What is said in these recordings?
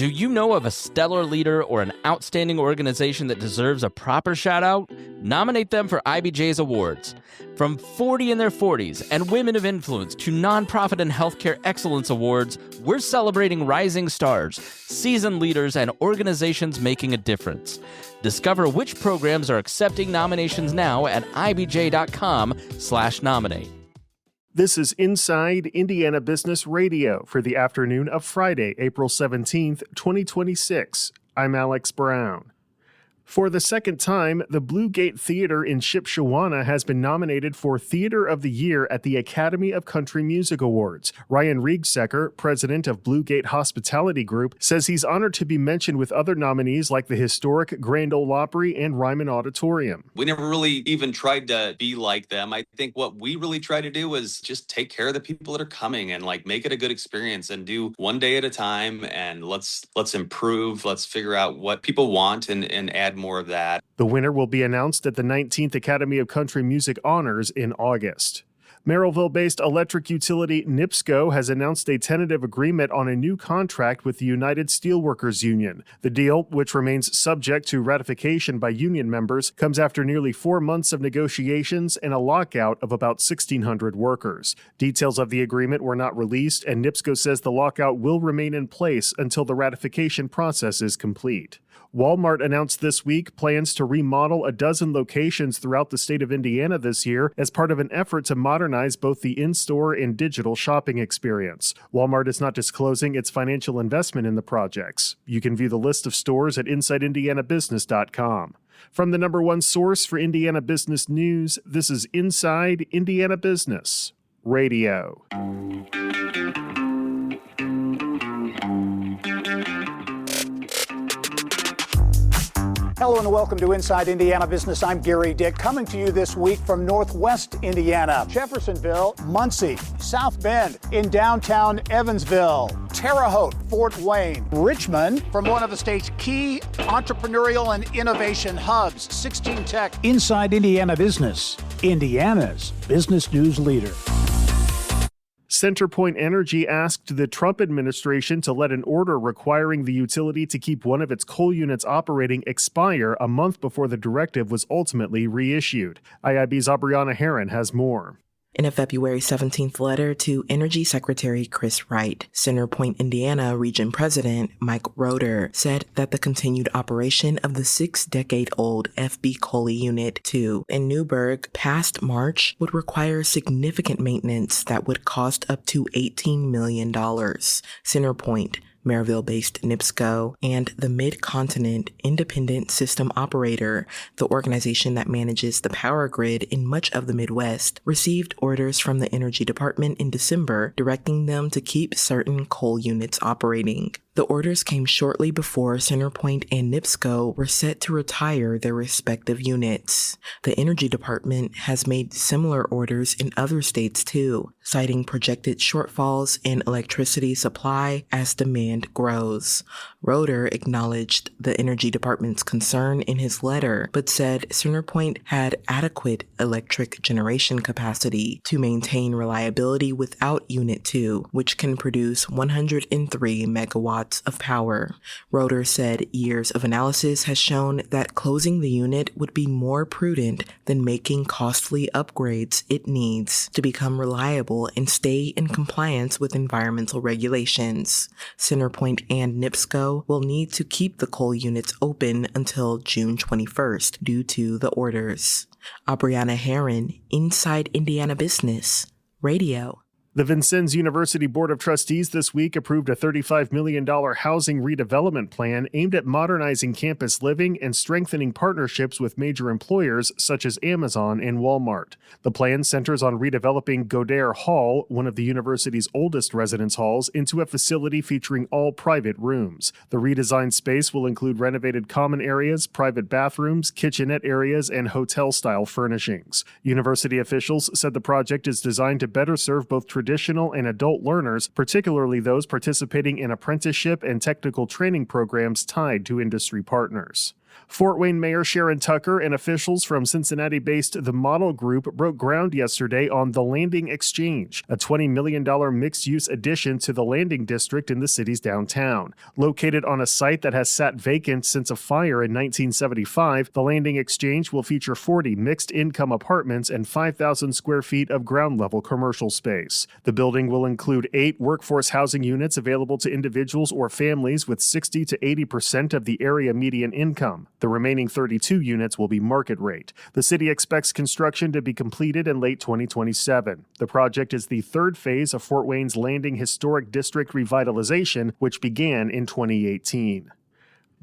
Do you know of a stellar leader or an outstanding organization that deserves a proper shout-out? Nominate them for IBJ's awards. From 40 in their 40s and Women of Influence to Nonprofit and Healthcare Excellence Awards, we're celebrating rising stars, seasoned leaders, and organizations making a difference. Discover which programs are accepting nominations now at ibj.com/nominate. This is Inside Indiana Business Radio for the afternoon of Friday, April 17th, 2026. I'm Alex Brown. For the second time, the Blue Gate Theater in Shipshewana has been nominated for Theater of the Year at the Academy of Country Music Awards. Ryan Riegsecker, president of Blue Gate Hospitality Group, says he's honored to be mentioned with other nominees like the historic Grand Ole Opry and Ryman Auditorium. We never really even tried to be like them. I think what we really try to do is just take care of the people that are coming and make it a good experience and do one day at a time, and let's improve. Let's figure out what people want and add more of that. The winner will be announced at the 19th Academy of Country Music Honors in August. Merrillville-based electric utility NIPSCO has announced a tentative agreement on a new contract with the United Steelworkers Union. The deal, which remains subject to ratification by union members, comes after nearly 4 months of negotiations and a lockout of about 1,600 workers. Details of the agreement were not released, and NIPSCO says the lockout will remain in place until the ratification process is complete. Walmart announced this week plans to remodel a dozen locations throughout the state of Indiana this year as part of an effort to modernize both the in-store and digital shopping experience. Walmart is not disclosing its financial investment in the projects. You can view the list of stores at InsideIndianaBusiness.com. From the number one source for Indiana business news, this is Inside Indiana Business Radio. Hello and welcome to Inside Indiana Business. I'm Gary Dick, coming to you this week from Northwest Indiana, Jeffersonville, Muncie, South Bend, in downtown Evansville, Terre Haute, Fort Wayne, Richmond, from one of the state's key entrepreneurial and innovation hubs, 16 Tech. Inside Indiana Business, Indiana's business news leader. CenterPoint Energy asked the Trump administration to let an order requiring the utility to keep one of its coal units operating expire a month before the directive was ultimately reissued. IIB's Aubriana Herron has more. In a February 17th letter to Energy Secretary Chris Wright, CenterPoint Indiana Region President Mike Roeder said that the continued operation of the 6-decade-old FB Coley Unit 2 in Newburgh past March would require significant maintenance that would cost up to $18 million. CenterPoint, Maryville-based NIPSCO, and the Mid-Continent Independent System Operator, the organization that manages the power grid in much of the Midwest, received orders from the Energy Department in December directing them to keep certain coal units operating. The orders came shortly before CenterPoint and NIPSCO were set to retire their respective units. The Energy Department has made similar orders in other states too, citing projected shortfalls in electricity supply as demand grows. Roeder acknowledged the Energy Department's concern in his letter, but said CenterPoint had adequate electric generation capacity to maintain reliability without Unit 2, which can produce 103 megawatts of power. Roeder said years of analysis has shown that closing the unit would be more prudent than making costly upgrades it needs to become reliable and stay in compliance with environmental regulations. CenterPoint and NIPSCO will need to keep the coal units open until June 21st due to the orders. Aubriana Herron, Inside Indiana Business Radio. The Vincennes University Board of Trustees this week approved a $35 million housing redevelopment plan aimed at modernizing campus living and strengthening partnerships with major employers such as Amazon and Walmart. The plan centers on redeveloping Godere Hall, one of the university's oldest residence halls, into a facility featuring all private rooms. The redesigned space will include renovated common areas, private bathrooms, kitchenette areas, and hotel-style furnishings. University officials said the project is designed to better serve both traditional and adult learners, particularly those participating in apprenticeship and technical training programs tied to industry partners. Fort Wayne Mayor Sharon Tucker and officials from Cincinnati-based The Model Group broke ground yesterday on The Landing Exchange, a $20 million mixed-use addition to the Landing District in the city's downtown. Located on a site that has sat vacant since a fire in 1975, The Landing Exchange will feature 40 mixed-income apartments and 5,000 square feet of ground-level commercial space. The building will include 8 workforce housing units available to individuals or families with 60 to 80% of the area median income. The remaining 32 units will be market rate. The city expects construction to be completed in late 2027. The project is the third phase of Fort Wayne's Landing Historic District revitalization, which began in 2018.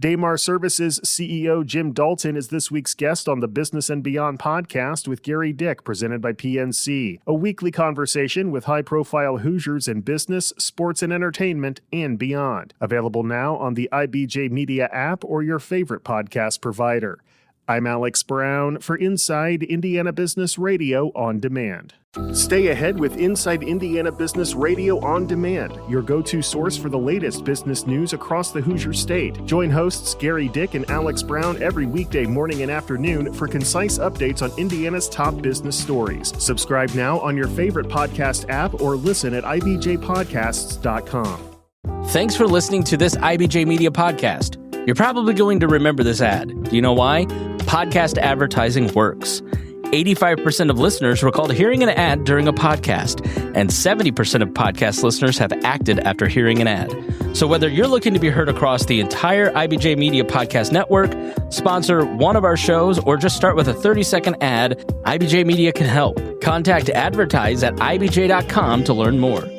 Daymar Services CEO Jim Dalton is this week's guest on the Business and Beyond podcast with Gary Dick, presented by PNC, a weekly conversation with high-profile Hoosiers in business, sports, and entertainment, and beyond. Available now on the IBJ Media app or your favorite podcast provider. I'm Alex Brown for Inside Indiana Business Radio On Demand. Stay ahead with Inside Indiana Business Radio On Demand, your go-to source for the latest business news across the Hoosier State. Join hosts Gary Dick and Alex Brown every weekday morning and afternoon for concise updates on Indiana's top business stories. Subscribe now on your favorite podcast app or listen at ibjpodcasts.com. Thanks for listening to this IBJ Media podcast. You're probably going to remember this ad. Do you know why? Podcast advertising works. 85% of listeners recalled hearing an ad during a podcast, and 70% of podcast listeners have acted after hearing an ad. So whether you're looking to be heard across the entire IBJ Media Podcast Network, sponsor one of our shows, or just start with a 30-second ad, IBJ Media can help. Contact advertise@ibj.com to learn more.